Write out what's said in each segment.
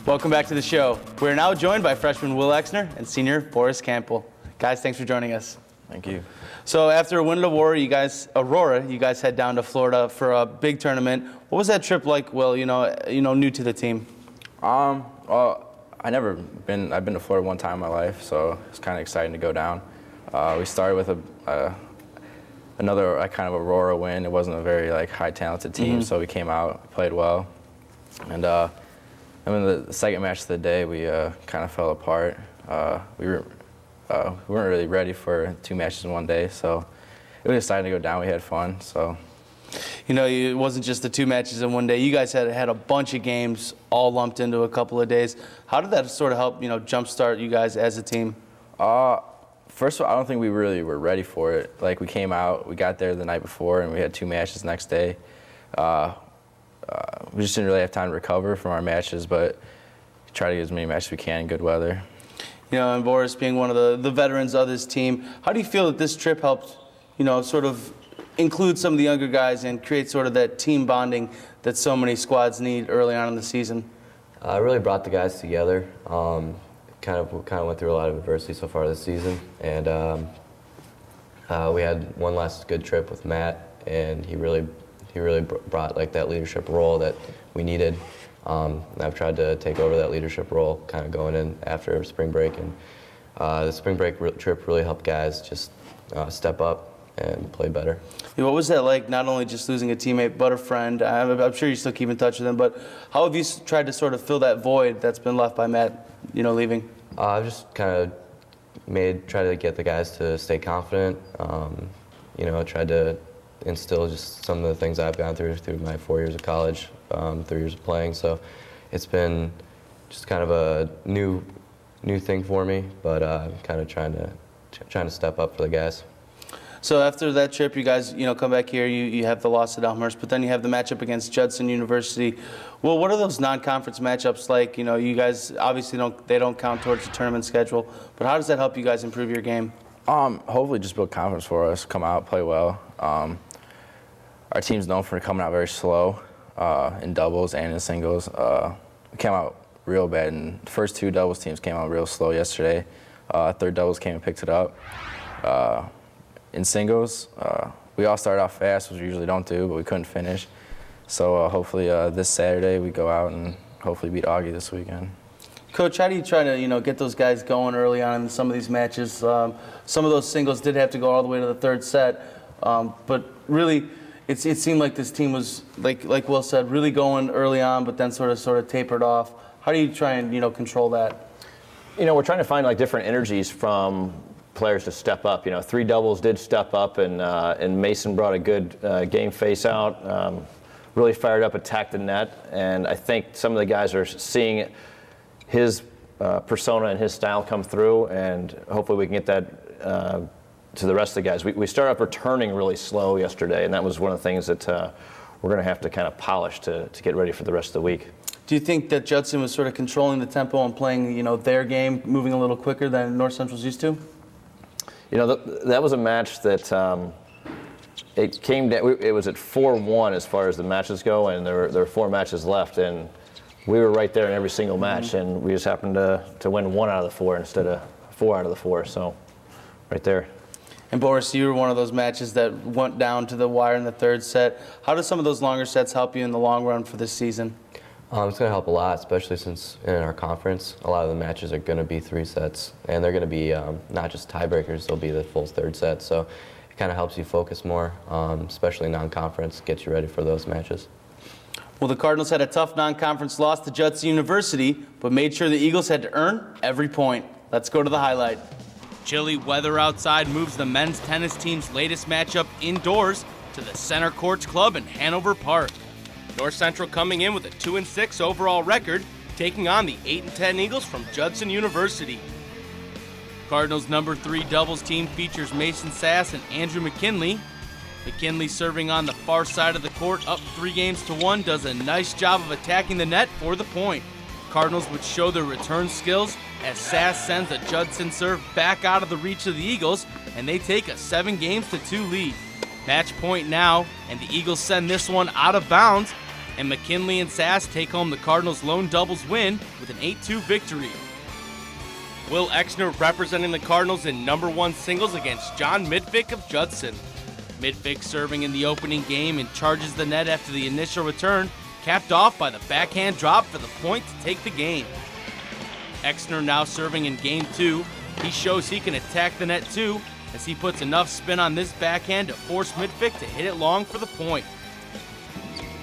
Welcome back to the show. We're now joined by freshman Will Exner and senior Boris Kampel. Guys, thanks for joining us. Thank you. So after a win at Aurora, you guys head down to Florida for a big tournament. What was that trip like, Will? New to the team. Well, I've been to Florida one time in my life, so it's kind of exciting to go down. We started with another kind of Aurora win. It wasn't a very high talented team, so we came out, played well, and the second match of the day we kind of fell apart. We weren't really ready for 2 matches in one day, so it was exciting to go down. We had fun, so. It wasn't just the 2 matches in one day. You guys had a bunch of games all lumped into a couple of days. How did that sort of help, jumpstart you guys as a team? First of all, I don't think we really were ready for it. We came out, we got there the night before, and we had 2 matches the next day. We just didn't really have time to recover from our matches, but try to get as many matches as we can in good weather. And Boris being one of the veterans of this team, how do you feel that this trip helped, sort of include some of the younger guys and create sort of that team bonding that so many squads need early on in the season? It really brought the guys together. Kind of went through a lot of adversity so far this season, and we had one last good trip with Matt, and he really brought that leadership role that we needed. And I've tried to take over that leadership role kind of going in after spring break, and the spring break trip really helped guys just step up and play better. What was that like, not only just losing a teammate, but a friend? I'm sure you still keep in touch with him, but how have you tried to sort of fill that void that's been left by Matt, leaving? I've just kind of tried to get the guys to stay confident, tried to instill just some of the things I've gone through my 4 years of college, 3 years of playing. So it's been just kind of a new thing for me, but kind of trying to step up for the guys. So after that trip, you guys, come back here, you have the loss at Elmhurst, but then you have the matchup against Judson University. Well, what are those non-conference matchups like? You guys obviously don't count towards the tournament schedule, but how does that help you guys improve your game? Hopefully just build confidence for us, come out, play well. Our team's known for coming out very slow in doubles and in singles. We came out real bad, and the first 2 doubles teams came out real slow yesterday. Third doubles came and picked it up. In singles, we all started off fast, which we usually don't do, but we couldn't finish. So hopefully this Saturday we go out and hopefully beat Augie this weekend. Coach, how do you try to get those guys going early on in some of these matches? Some of those singles did have to go all the way to the 3rd set, but really it seemed like this team was, like Will said, really going early on, but then sort of tapered off. How do you try and control that? We're trying to find different energies from players to step up. 3 doubles did step up, and Mason brought a good game face out. Really fired up, attacked the net, and I think some of the guys are seeing his persona and his style come through, and hopefully we can get that to the rest of the guys. We started off returning really slow yesterday, and that was one of the things that we're going to have to kind of polish to get ready for the rest of the week. Do you think that Judson was sort of controlling the tempo and playing, their game, moving a little quicker than North Central's used to? That was a match that it came down. It was at 4-1 as far as the matches go, and there were 4 matches left, and we were right there in every single match, and we just happened to win 1 out of the 4 instead of 4 out of the 4. So, right there. And Boris, you were one of those matches that went down to the wire in the 3rd set. How do some of those longer sets help you in the long run for this season? It's going to help a lot, especially since in our conference, a lot of the matches are going to be 3 sets, and they're going to be not just tiebreakers, they'll be the full 3rd set. So it kind of helps you focus more, especially non-conference, gets you ready for those matches. Well, the Cardinals had a tough non-conference loss to Judson University, but made sure the Eagles had to earn every point. Let's go to the highlight. Chilly weather outside moves the men's tennis team's latest matchup indoors to the Center Courts Club in Hanover Park. North Central coming in with a 2-6 overall record, taking on the 8-10 Eagles from Judson University. Cardinals' number 3 doubles team features Mason Sass and Andrew McKinley. McKinley, serving on the far side of the court, up 3-1, does a nice job of attacking the net for the point. Cardinals would show their return skills as Sass sends a Judson serve back out of the reach of the Eagles, and they take a 7-2 lead. Match point now, and the Eagles send this one out of bounds. And McKinley and Sass take home the Cardinals' lone doubles win with an 8-2 victory. Will Exner representing the Cardinals in number 1 singles against John Midvik of Judson. Midvik serving in the opening game and charges the net after the initial return, capped off by the backhand drop for the point to take the game. Exner now serving in game 2. He shows he can attack the net too, as he puts enough spin on this backhand to force Midvik to hit it long for the point.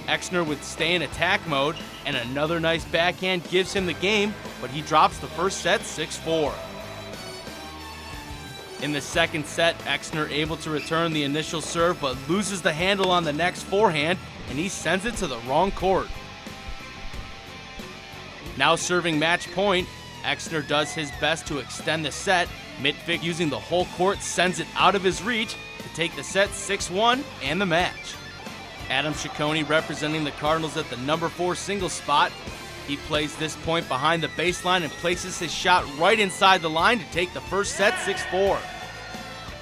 Exner would stay in attack mode, and another nice backhand gives him the game, but he drops the first set 6-4. In the second set, Exner able to return the initial serve, but loses the handle on the next forehand, and he sends it to the wrong court. Now serving match point, Exner does his best to extend the set. Midvik, using the whole court, sends it out of his reach to take the set 6-1 and the match. Adam Ciccone representing the Cardinals at the number 4 singles spot. He plays this point behind the baseline and places his shot right inside the line to take the first set 6-4.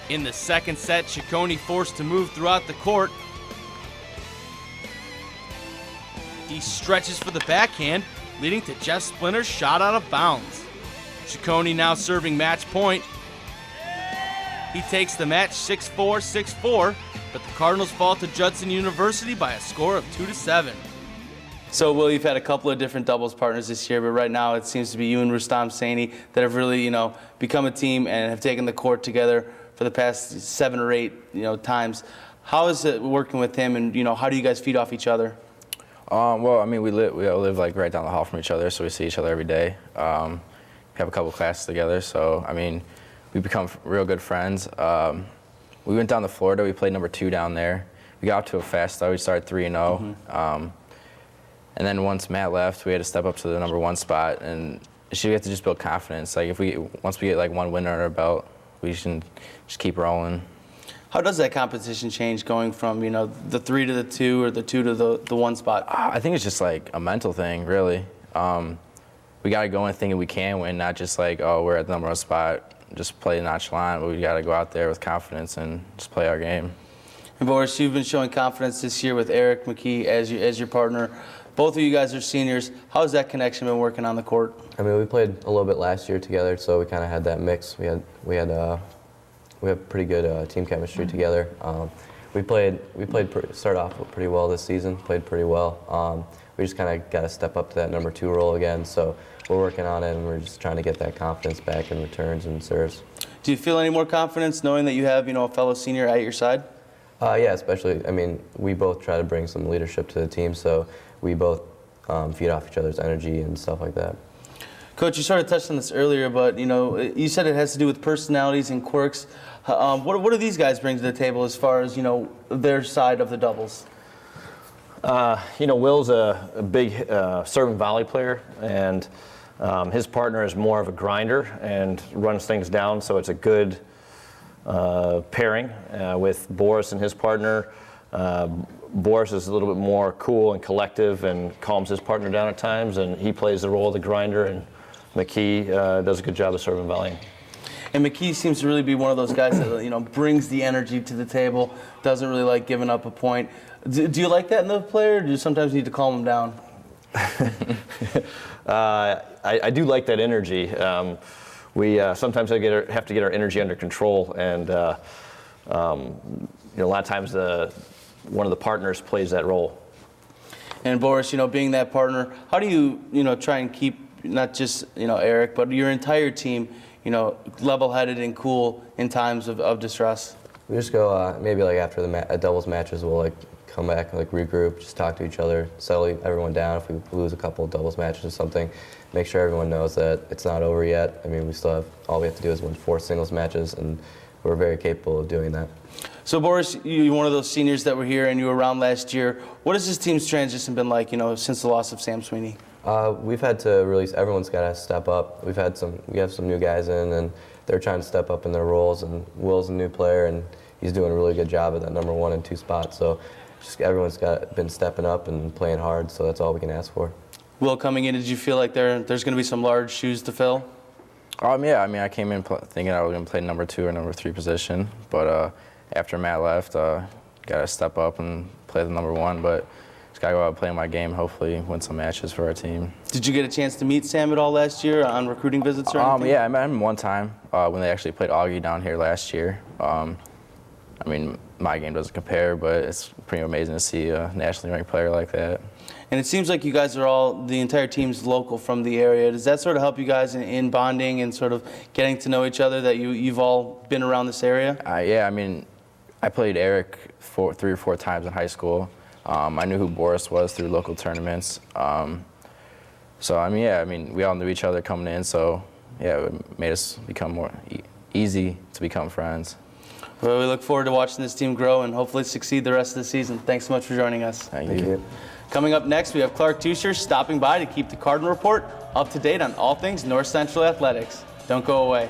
In the second set, Ciccone forced to move throughout the court. He stretches for the backhand, leading to Jeff Splinter's shot out of bounds. Ciccone now serving match point. He takes the match 6-4, 6-4, but the Cardinals fall to Judson University by a score of 2-7. So, Will, you've had a couple of different doubles partners this year, but right now it seems to be you and Rustam Saini that have really, become a team and have taken the court together for the past 7 or 8, times. How is it working with him, and how do you guys feed off each other? Well, I mean, we live like right down the hall from each other, so we see each other every day. We have a couple classes together, so I mean, we become real good friends. We went down to Florida. We played number 2 down there. We got off to a fast start. We started 3-0. And then once Matt left, we had to step up to the number 1 spot, and we have to just build confidence. Like once we get like 1 win under our belt, we should just keep rolling. How does that competition change going from the 3 to the 2 or the 2 to the 1 spot? I think it's just like a mental thing, really. We got to go in thinking we can win, not just like, oh, we're at the number 1 spot, just play nonchalant. But we got to go out there with confidence and just play our game. And Boris, you've been showing confidence this year with Eric McKee as your partner. Both of you guys are seniors. How's that connection been working on the court? I mean, we played a little bit last year together, so we kind of had that mix. We have pretty good team chemistry together. We started off pretty well this season. Played pretty well. We just kind of got to step up to that number 2 role again. So we're working on it, and we're just trying to get that confidence back in returns and serves. Do you feel any more confidence knowing that you have a fellow senior at your side? Yeah, especially. I mean, we both try to bring some leadership to the team, so we both feed off each other's energy and stuff like that. Coach, you sort of touched on this earlier, but you said it has to do with personalities and quirks. What do these guys bring to the table as far as their side of the doubles? Will's a big serve and volley player, and his partner is more of a grinder and runs things down, so it's a good pairing with Boris and his partner. Boris is a little bit more cool and collective and calms his partner down at times, and he plays the role of the grinder, and McKee does a good job of serving volleying. And McKee seems to really be one of those guys that brings the energy to the table, doesn't really like giving up a point. Do you like that in the player, or do you sometimes need to calm him down? I do like that energy. We sometimes have to get our energy under control, and a lot of times one of the partners plays that role. And Boris, being that partner, how do you try and keep not just Eric, but your entire team level-headed and cool in times of distress? We just go maybe like after the doubles matches, we'll like come back and like regroup, just talk to each other, settle everyone down. If we lose a couple of doubles matches or something, make sure everyone knows that it's not over yet. I mean, all we have to do is win 4 singles matches, and we're very capable of doing that. So Boris, you're one of those seniors that were here and you were around last year. What has this team's transition been like, since the loss of Sam Sweeney? We've had to really, everyone's got to step up. We have some new guys in, and they're trying to step up in their roles, and Will's a new player, and he's doing a really good job at that number 1 and 2 spot. So just everyone's been stepping up and playing hard, so that's all we can ask for. Will, coming in, did you feel like there's going to be some large shoes to fill? Yeah, I mean, I came in thinking I was going to play number 2 or number 3 position, but after Matt left, got to step up and play the number 1. But it's gotta go out and play my game, hopefully win some matches for our team. Did you get a chance to meet Sam at all last year on recruiting visits or anything? Yeah, I met him one time when they actually played Augie down here last year. I mean, my game doesn't compare, but it's pretty amazing to see a nationally ranked player like that. And it seems like you guys are all, the entire team's local from the area. Does that sort of help you guys in bonding and sort of getting to know each other, that you've all been around this area? Yeah, I mean, I played Eric 3 or 4 times in high school. I knew who Boris was through local tournaments. So, I mean, yeah, I mean, we all knew each other coming in, so, yeah, it made us become more easy to become friends. Well, we look forward to watching this team grow and hopefully succeed the rest of the season. Thanks so much for joining us. Thank you. Coming up next, we have Clark Tusher stopping by to keep the Cardinal Report up to date on all things North Central athletics. Don't go away.